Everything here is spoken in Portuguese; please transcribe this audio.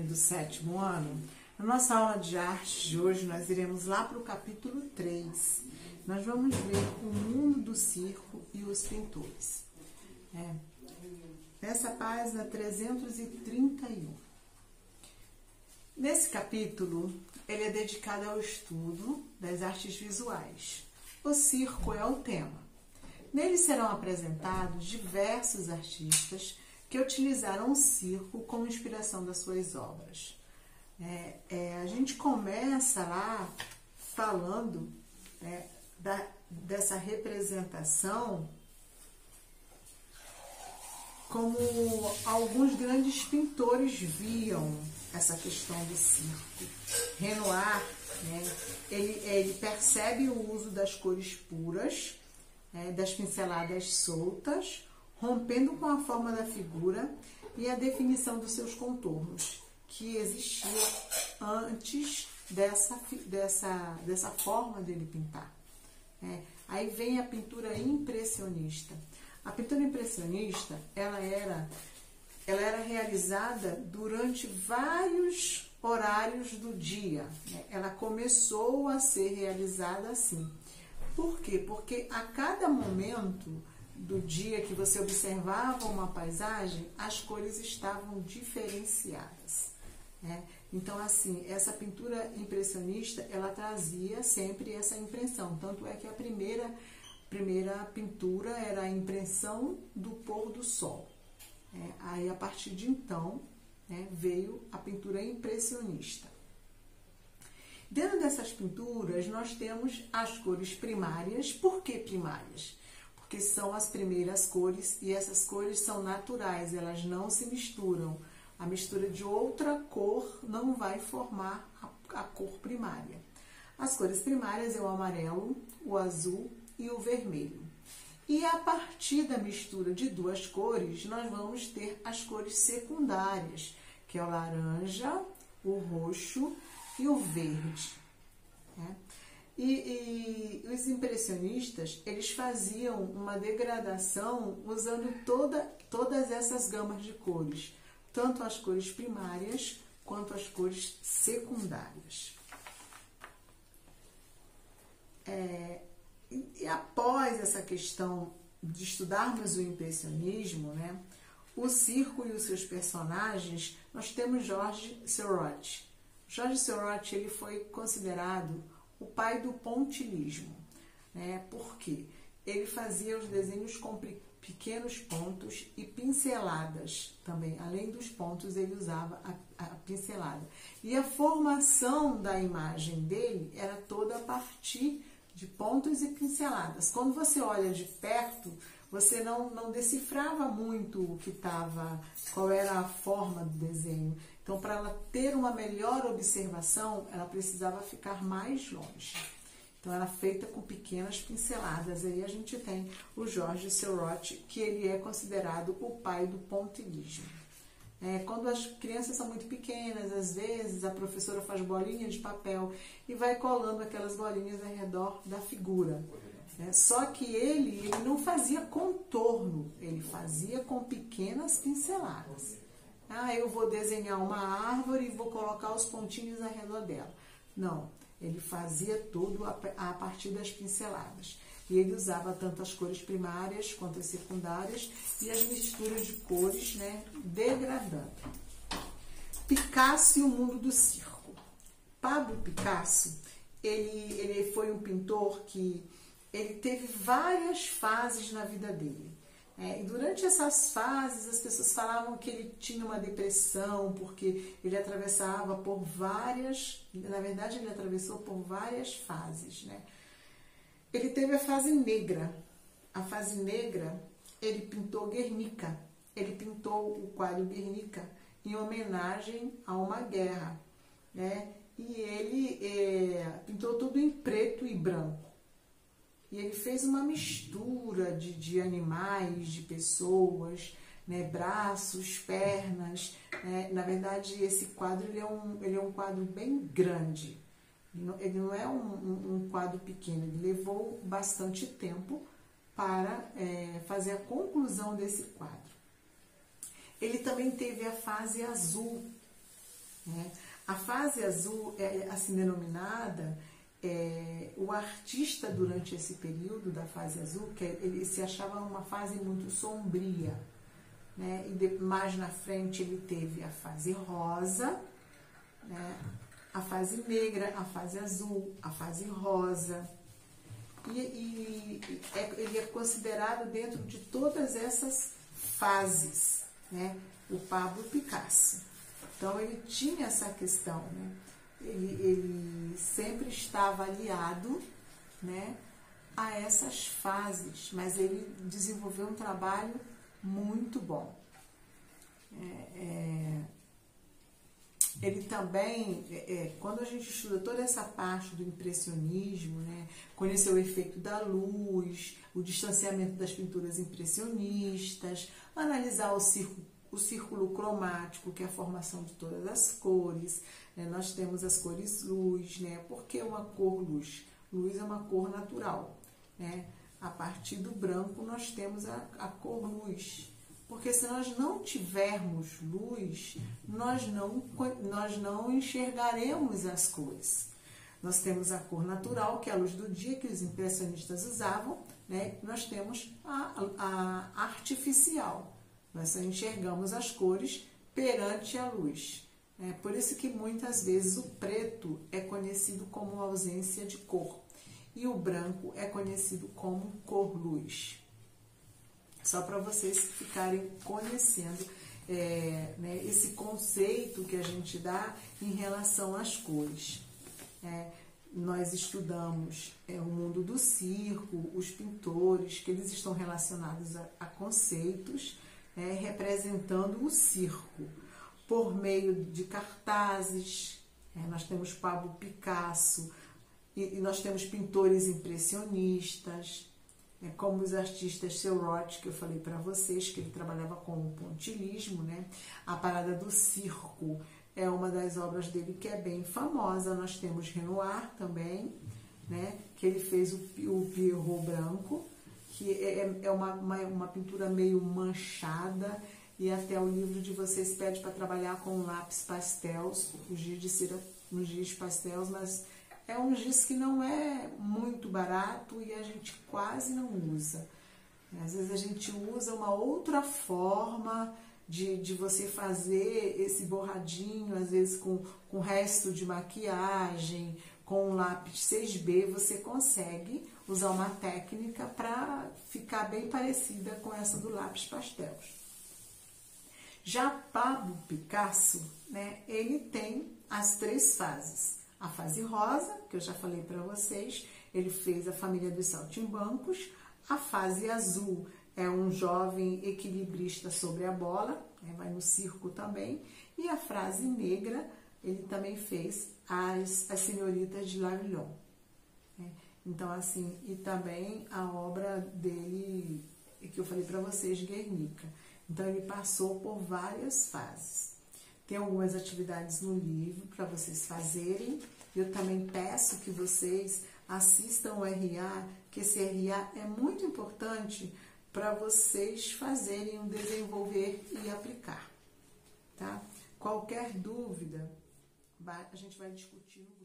Do sétimo ano, na nossa aula de arte de hoje, nós iremos lá para o capítulo 3. Nós vamos ver o mundo do circo e os pintores. Nessa página 331. Nesse capítulo, ele é dedicado ao estudo das artes visuais. O circo é o tema. Nele serão apresentados diversos artistas que utilizaram o circo como inspiração das suas obras. A gente começa lá falando dessa representação como alguns grandes pintores viam essa questão do circo. Renoir, ele percebe o uso das cores puras, das pinceladas soltas, rompendo com a forma da figura e a definição dos seus contornos, que existia antes dessa forma dele pintar. Aí vem a pintura impressionista. A pintura impressionista, ela era realizada durante vários horários do dia. Ela começou a ser realizada assim. Por quê? Porque a cada momento do dia que você observava uma paisagem, as cores estavam diferenciadas. Então, assim, essa pintura impressionista, ela trazia sempre essa impressão. Tanto é que a primeira pintura era a impressão do pôr do sol. Aí, a partir de então, veio a pintura impressionista. Dentro dessas pinturas, nós temos as cores primárias. Por que primárias? Porque são as primeiras cores e essas cores são naturais, elas não se misturam. A mistura de outra cor não vai formar a cor primária. As cores primárias é o amarelo, o azul e o vermelho. E a partir da mistura de duas cores, nós vamos ter as cores secundárias, que é o laranja, o roxo e o verde. E os impressionistas, eles faziam uma degradação usando todas essas gamas de cores, tanto as cores primárias quanto as cores secundárias. E após essa questão de estudarmos o impressionismo, o circo e os seus personagens, nós temos Georges Seurat. Georges Seurat, ele foi considerado o pai do pontilhismo, porque ele fazia os desenhos com pequenos pontos e pinceladas também. Além dos pontos, ele usava a pincelada. E a formação da imagem dele era toda a partir de pontos e pinceladas. Quando você olha de perto, você não decifrava muito qual era a forma do desenho. Então, para ela ter uma melhor observação, ela precisava ficar mais longe. Então, era feita com pequenas pinceladas. Aí a gente tem o Georges Seurat, que ele é considerado o pai do pontilhismo. Quando as crianças são muito pequenas, às vezes a professora faz bolinha de papel e vai colando aquelas bolinhas ao redor da figura. Só que ele não fazia contorno, ele fazia com pequenas pinceladas. Eu vou desenhar uma árvore e vou colocar os pontinhos ao redor dela. Não, ele fazia tudo a partir das pinceladas. E ele usava tanto as cores primárias quanto as secundárias e as misturas de cores, degradando. Picasso e o mundo do circo. Pablo Picasso, ele foi um pintor que ele teve várias fases na vida dele. E durante essas fases, as pessoas falavam que ele tinha uma depressão, porque ele atravessava por várias... Na verdade, ele atravessou por várias fases, Ele teve a fase negra. A fase negra, ele pintou Guernica. Ele pintou o quadro Guernica em homenagem a uma guerra, E ele pintou tudo em preto e branco. E ele fez uma mistura de animais, de pessoas, braços, pernas. Na verdade, esse quadro ele é um quadro bem grande. Ele não é um quadro pequeno. Ele levou bastante tempo para fazer a conclusão desse quadro. Ele também teve a fase azul. A fase azul é assim denominada, o artista durante esse período da fase azul, que ele se achava uma fase muito sombria, né? E mais na frente ele teve a fase rosa, né? A fase negra, a fase azul, a fase rosa. Ele é considerado dentro de todas essas fases, né? O Pablo Picasso. Então ele tinha essa questão, né? Ele sempre estava aliado, né, a essas fases, mas ele desenvolveu um trabalho muito bom. Ele também, quando a gente estuda toda essa parte do impressionismo, né, conheceu o efeito da luz, o distanciamento das pinturas impressionistas, analisar o círculo cromático, que é a formação de todas as cores, né? Nós temos as cores luz, né? Por que uma cor luz? Luz é uma cor natural, né? A partir do branco nós temos a cor luz, porque se nós não tivermos luz, nós não enxergaremos as cores. Nós temos a cor natural, que é a luz do dia, que os impressionistas usavam, né? Nós temos a artificial. Nós só enxergamos as cores perante a luz. Por isso que muitas vezes o preto é conhecido como ausência de cor e o branco é conhecido como cor-luz. Só para vocês ficarem conhecendo né, esse conceito que a gente dá em relação às cores. Nós estudamos o mundo do circo, os pintores, que eles estão relacionados a conceitos, representando o circo por meio de cartazes. Nós temos Pablo Picasso e nós temos pintores impressionistas, como os artistas Seu Roth, que eu falei para vocês, que ele trabalhava com o pontilhismo, né? A Parada do Circo é uma das obras dele que é bem famosa. Nós temos Renoir também, né? Que ele fez o Pierrot branco, que é uma pintura meio manchada, e até o livro de vocês pede para trabalhar com lápis pastéis, os giz de cera nos giz pastéis, mas é um giz que não é muito barato e a gente quase não usa. Às vezes a gente usa uma outra forma de você fazer esse borradinho, às vezes com resto de maquiagem, com um lápis 6B, você consegue usar uma técnica para ficar bem parecida com essa do lápis pastel. Já Pablo Picasso, né, ele tem as 3 fases. A fase rosa, que eu já falei para vocês, ele fez a Família dos Saltimbancos. A fase azul é um jovem equilibrista sobre a bola, né, vai no circo também. E a fase negra, ele também fez as Senhoritas de Lavillon. Né? Então, assim, e também a obra dele, que eu falei para vocês, Guernica. Então, ele passou por várias fases. Tem algumas atividades no livro para vocês fazerem. Eu também peço que vocês assistam o RA, que esse RA é muito importante para vocês fazerem o desenvolver e aplicar. Tá? Qualquer dúvida, a gente vai discutir no grupo.